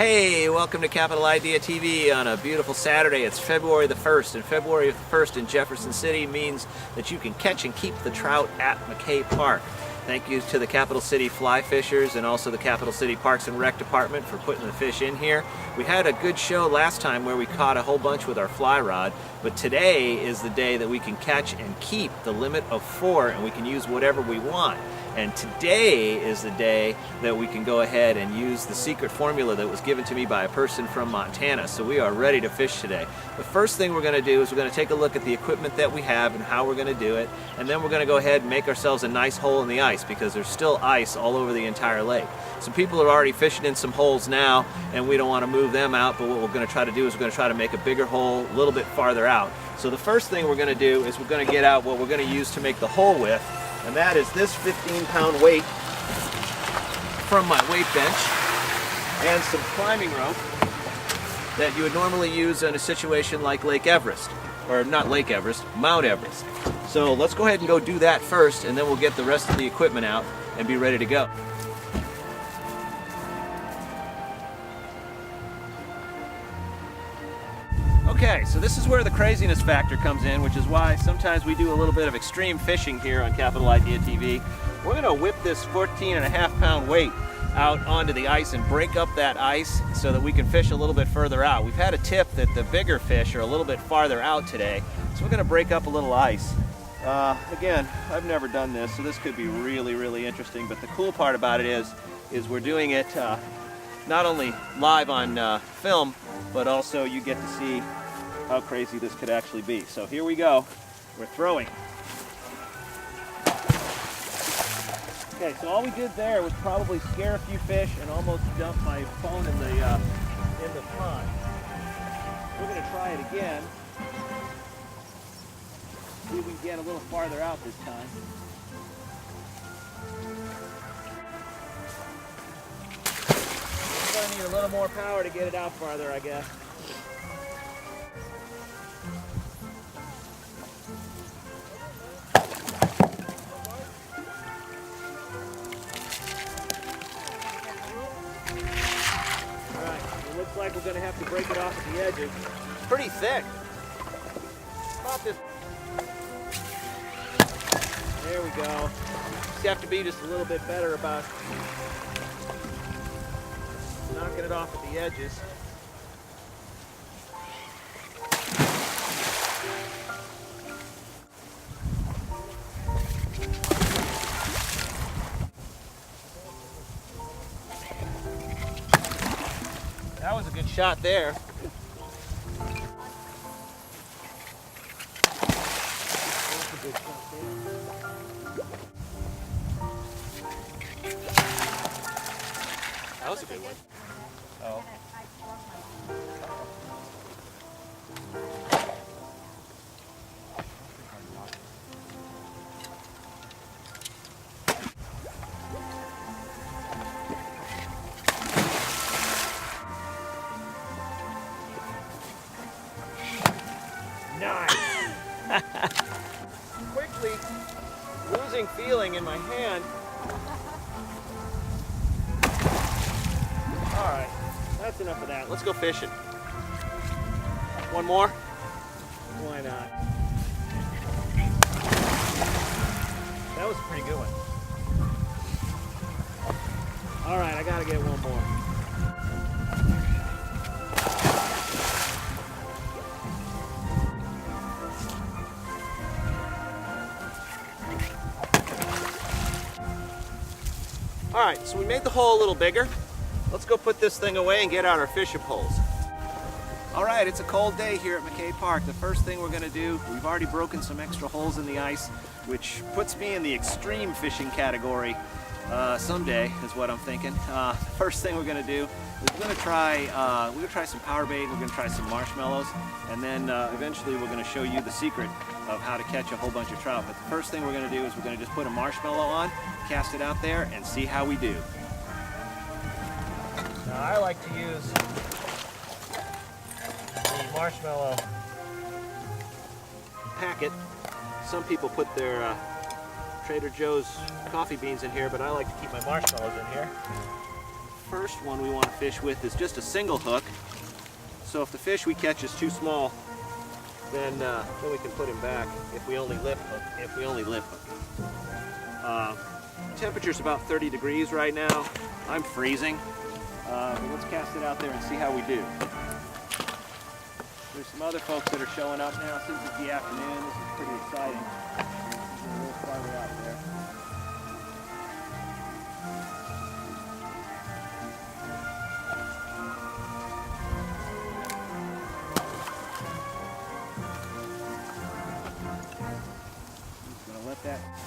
Hey, welcome to Capital Idea TV on a beautiful Saturday. It's February the 1st, and February the 1st in Jefferson City means that you can catch and keep the trout at McKay Park. Thank you to the Capital City Fly Fishers and also the Capital City Parks and Rec Department for putting the fish in here. We had a good show last time where we caught a whole bunch with our fly rod, but today is the day that we can catch and keep the limit of 4, and we can use whatever we want. And today is the day that we can go ahead and use the secret formula that was given to me by a person from Montana. So we are ready to fish today. The first thing we're going to do is we're going to take a look at the equipment that we have and how we're going to do it. And then we're going to go ahead and make ourselves a nice hole in the ice because there's still ice all over the entire lake. Some people are already fishing in some holes now and we don't want to move them out, but what we're going to try to do is we're going to try to make a bigger hole a little bit farther out. So the first thing we're going to do is we're going to get out what we're going to use to make the hole with. And that is this 15-pound weight from my weight bench and some climbing rope that you would normally use in a situation like Lake Everest, or not Lake Everest, Mount Everest. So let's go ahead and go do that first, and then we'll get the rest of the equipment out and be ready to go. Okay, so this is where the craziness factor comes in, which is why sometimes we do a little bit of extreme fishing here on Capital Idea TV. We're going to whip this 14.5-pound weight out onto the ice and break up that ice so that we can fish a little bit further out. We've had a tip that the bigger fish are a little bit farther out today, so we're going to break up a little ice. Again, I've never done this, so this could be really, really interesting, but the cool part about it is we're doing it not only live on film, but also you get to see how crazy this could actually be. So here we go. We're throwing. Okay, so all we did there was probably scare a few fish and almost dump my phone in the pond. We're going to try it again. See if we can get a little farther out this time. We're going to need a little more power to get it out farther, I guess. Looks like we're going to have to break it off at the edges. It's pretty thick. About this. There we go. Just have to be just a little bit better about knocking it off at the edges. That was a good shot there. That was a good one. Oh. Nice! Quickly losing feeling in my hand. Alright, that's enough of that. Let's go fishing. One more? Why not? That was a pretty good one. Alright, I gotta get one more. Alright, so we made the hole a little bigger. Let's go put this thing away and get out our fishing poles. Alright, it's a cold day here at McKay Park. The first thing we're going to do, we've already broken some extra holes in the ice, which puts me in the extreme fishing category someday, is what I'm thinking. The first thing we're going to do is we're going to try some power bait, we're going to try some marshmallows, and then eventually we're going to show you the secret of how to catch a whole bunch of trout. But the first thing we're going to do is we're going to just put a marshmallow on, cast it out there, and see how we do. Now I like to use the marshmallow packet. Some people put their Trader Joe's coffee beans in here, but I like to keep my marshmallows in here. first one we want to fish with is just a single hook. So if the fish we catch is too small, then we can put him back if we only lip hook. Temperature's about 30 degrees right now. I'm freezing. But let's cast it out there and see how we do. There's some other folks that are showing up now since it's the afternoon. This is pretty exciting. We're a little farther out there.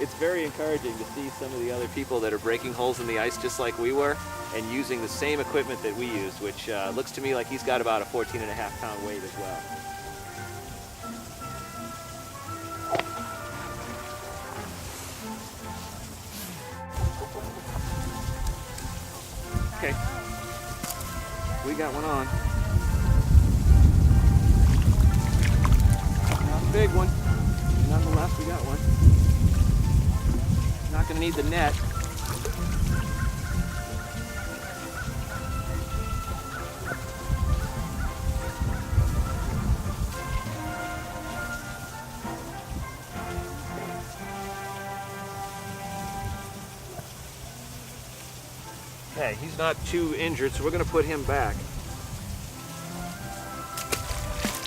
It's very encouraging to see some of the other people that are breaking holes in the ice just like we were and using the same equipment that we use, which looks to me like he's got about a 14.5-pound weight as well. Okay, we got one on. Not a big one. Nonetheless, we got one. Not going to need the net. Okay, he's not too injured, so we're going to put him back.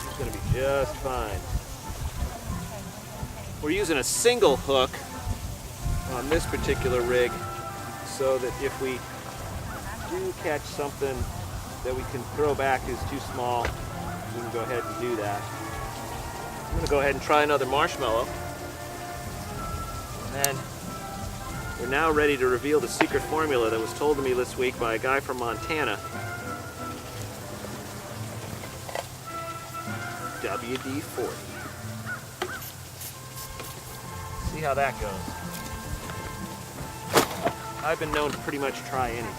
He's going to be just fine. We're using a single hook on this particular rig so that if we do catch something that we can throw back is too small, we can go ahead and do that. I'm going to go ahead and try another marshmallow. And then we're now ready to reveal the secret formula that was told to me this week by a guy from Montana. WD-40. See how that goes. I've been known to pretty much try anything. I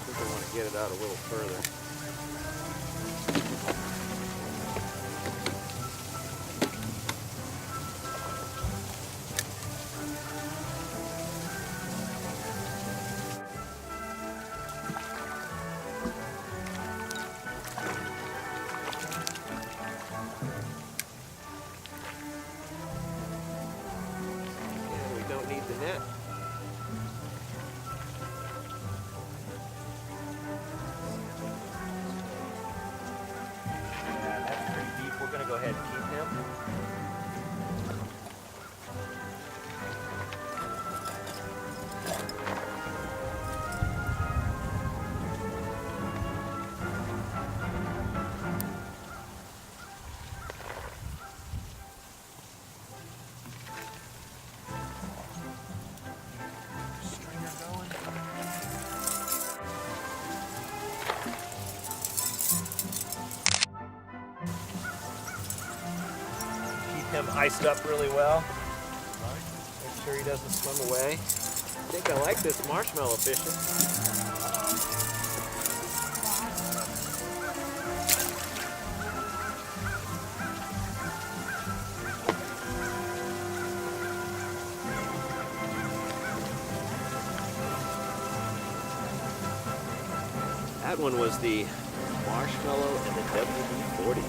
think I want to get it out a little further. The net. Yeah, that's pretty deep. We're going to go ahead and keep him. Him iced up really well. Make sure he doesn't swim away. I think I like this marshmallow fishing. That one was the marshmallow and the WD-40.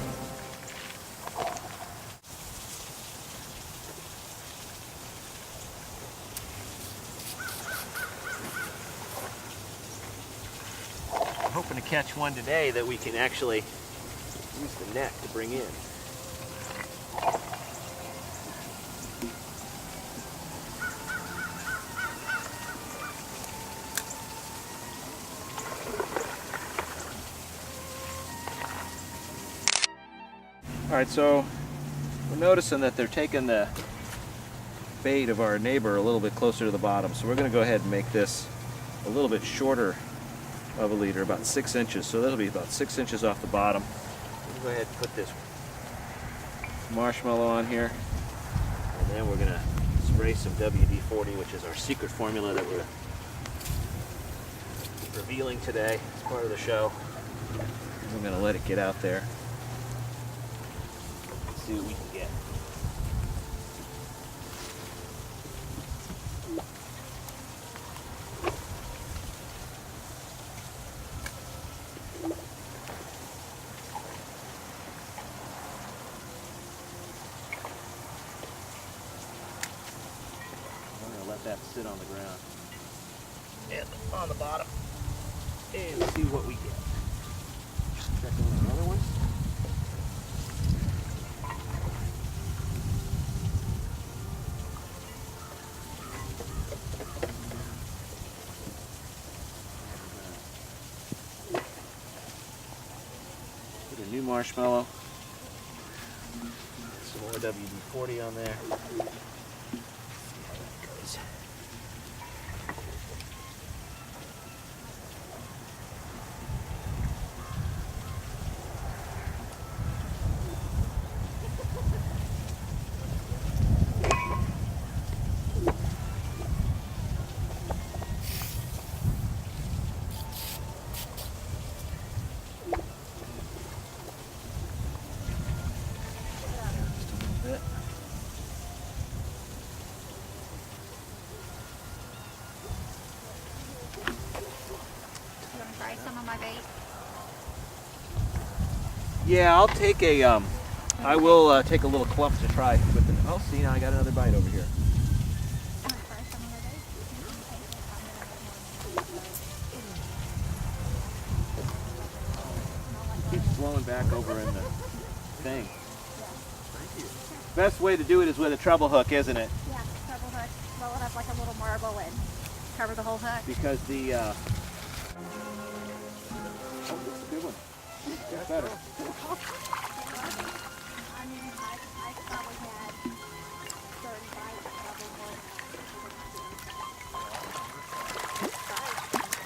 Hoping to catch one today that we can actually use the net to bring in. All right, so we're noticing that they're taking the bait of our neighbor a little bit closer to the bottom, so we're going to go ahead and make this a little bit shorter of a leader, about 6 inches. So that'll be about 6 inches off the bottom. We'll go ahead and put this marshmallow on here, and then we're going to spray some WD-40, which is our secret formula that we're revealing today as part of the show. We're going to let it get out there. see what we can get. I'm going to let that sit on the ground and on the bottom and see what we get. Check on another one. Put a new marshmallow. Some more WD-40 on there. See how that goes. Some of my bait. Yeah, I'll take a, I will take a little clump to try with it. Oh, see, now I got another bite over here. Keeps flowing back over in the thing. Best way to do it is with a treble hook, isn't it? Yeah, treble hook. Roll it up like a little marble and cover the whole hook. Because the, oh, that's a good one. That's better. I mean, I probably had 35, probably more than that.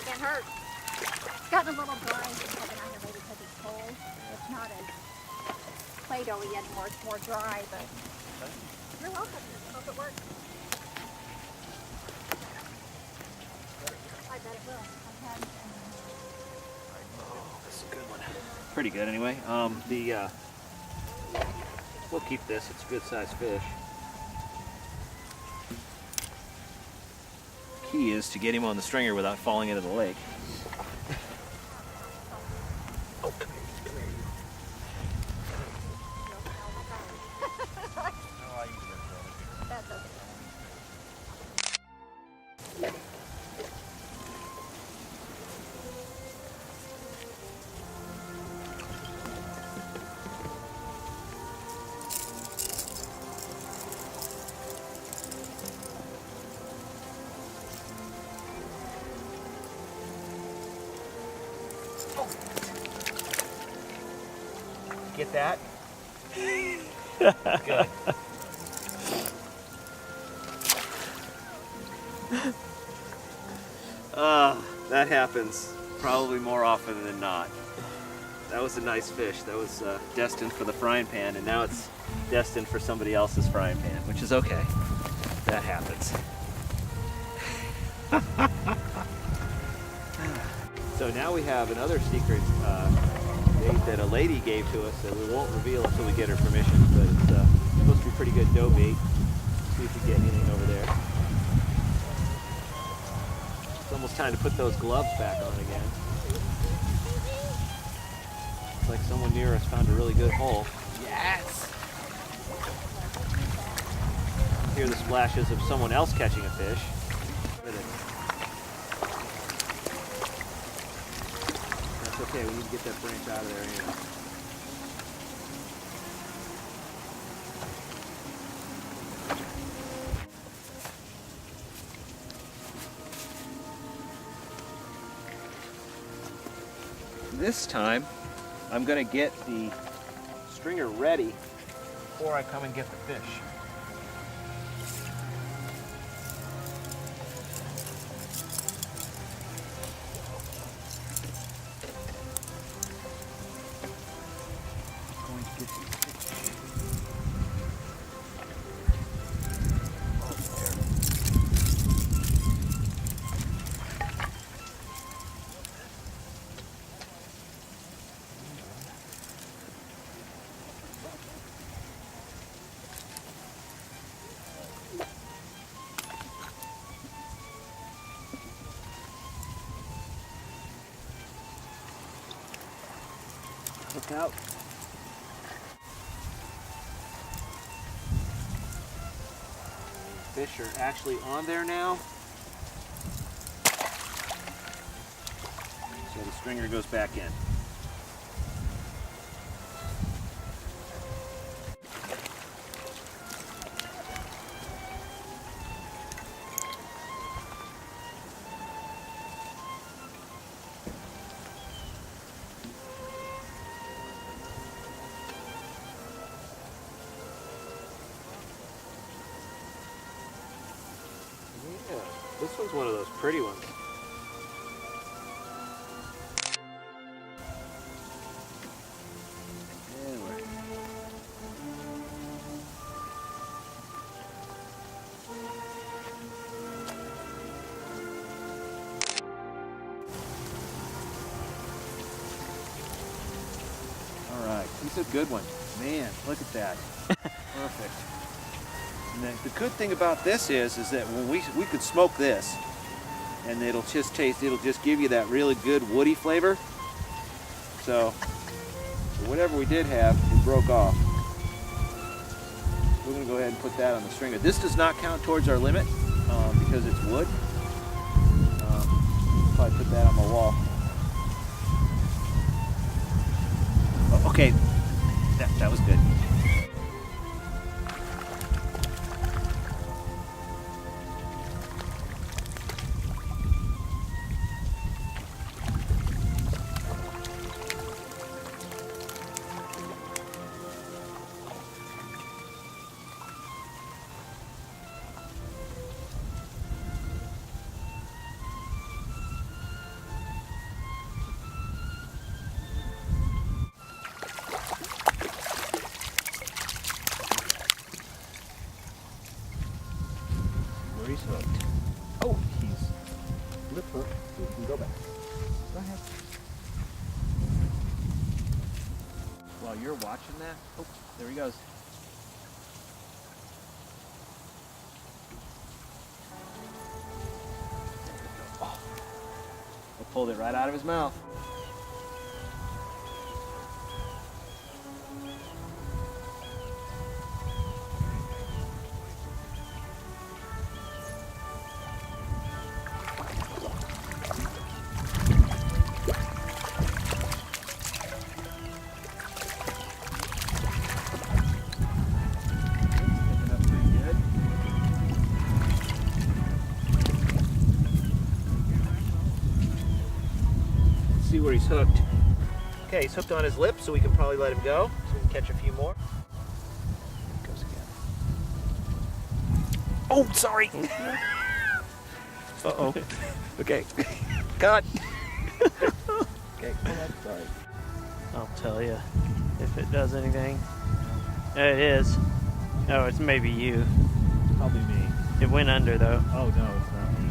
Can't hurt. It's gotten a little dry. It's coming out here maybe because it's cold. It's not as Play-Doh-y anymore. It's more dry, but you're welcome. Hope it works. I bet it will. That's a good one. Pretty good anyway. We'll keep this. It's a good sized fish. Key is to get him on the stringer without falling into the lake. Oh, come here, come here. That's okay. Get that? Good. That happens probably more often than not. That was a nice fish. That was destined for the frying pan, and now it's destined for somebody else's frying pan, which is okay. That happens. So now we have another secret bait that a lady gave to us that we won't reveal until we get her permission, but it's supposed to be pretty good dough bait. See if we get anything over there. It's almost time to put those gloves back on again. Looks like someone near us found a really good hole. Yes! Hear the splashes of someone else catching a fish. That's okay, we need to get that branch out of there anyway. This time, I'm going to get the stringer ready before I come and get the fish. Going to get the fish. out. Fish are actually on there now. So the stringer goes back in. Yeah, this one's one of those pretty ones. All right, he's a good one. Man, look at that. Perfect. And the good thing about this is that when we could smoke this, and it'll just give you that really good woody flavor. So whatever we did have, we broke off. We're gonna go ahead and put that on the stringer. This does not count towards our limit because it's wood. Probably put that on the wall. Oh, okay, that was good. He's hooked. Oh, he's lip hooked. We can go back. Go ahead. While you're watching that, oh, there he goes. Oh, I pulled it right out of his mouth. See where he's hooked. Okay, he's hooked on his lip, so we can probably let him go, so we can catch a few more. There he goes again. Oh, sorry. Uh-oh. Okay. Cut. Okay, hold on, sorry. I'll tell you if it does anything. It is. Oh, it's maybe you. Probably me. It went under though. Oh, no, it's not me.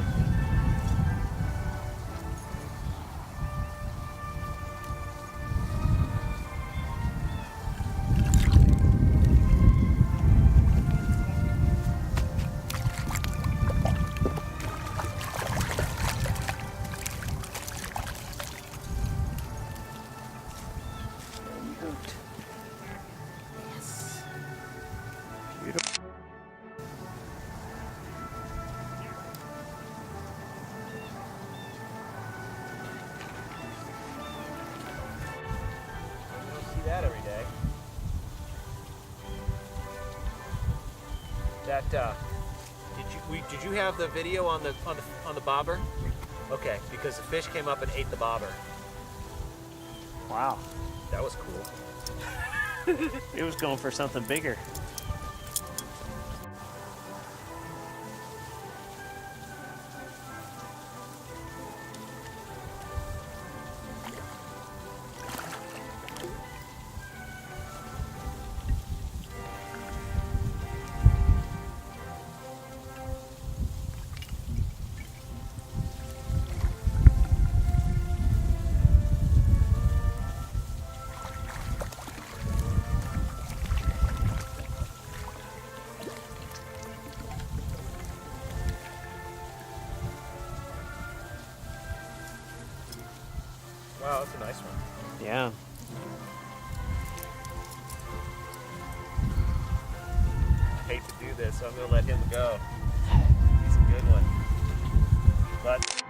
That every day. That did you have the video on the bobber? Okay, because the fish came up and ate the bobber. Wow. That was cool. It was going for something bigger. Wow, that's a nice one. Yeah. hate to do this, so I'm going to let him go. He's a good one. But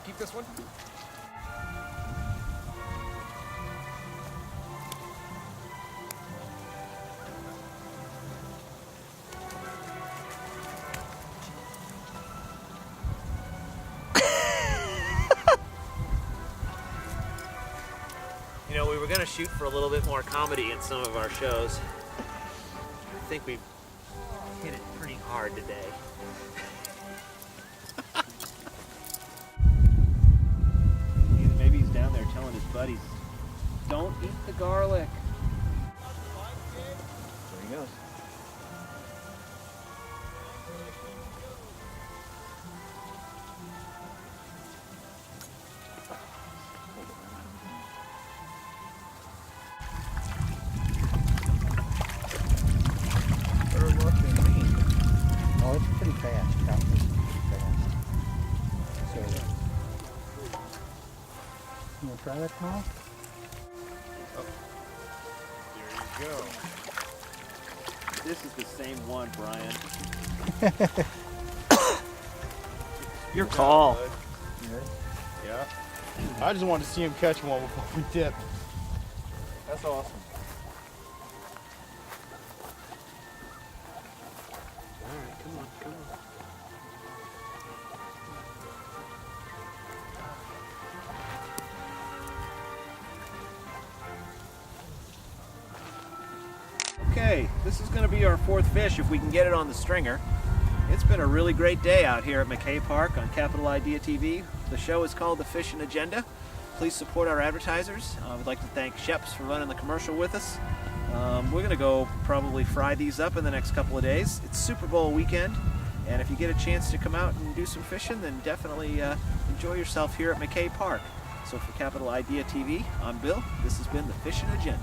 keep this one. You know, we were going to shoot for a little bit more comedy in some of our shows. I think we've hit it pretty hard today. Maybe he's down there telling his buddies, don't eat the garlic. There he goes. Oh, it's pretty fast. Trout is pretty fast. So, you want to try that tomorrow? There you go. This is the same one, Brian. Your call. You ready? Yeah. I just wanted to see him catch one before we dip. That's awesome. All right, come on, come on. Okay, this is going to be our fourth fish if we can get it on the stringer. It's been a really great day out here at McKay Park on Capital Idea TV. The show is called the Fishing Agenda. Please support our advertisers. We'd like to thank Sheps for running the commercial with us. We're going to go probably fry these up in the next couple of days. It's Super Bowl weekend, and if you get a chance to come out and do some fishing, then definitely enjoy yourself here at McKay Park. So for Capital Idea TV, I'm Bill. This has been the Fishing Agenda.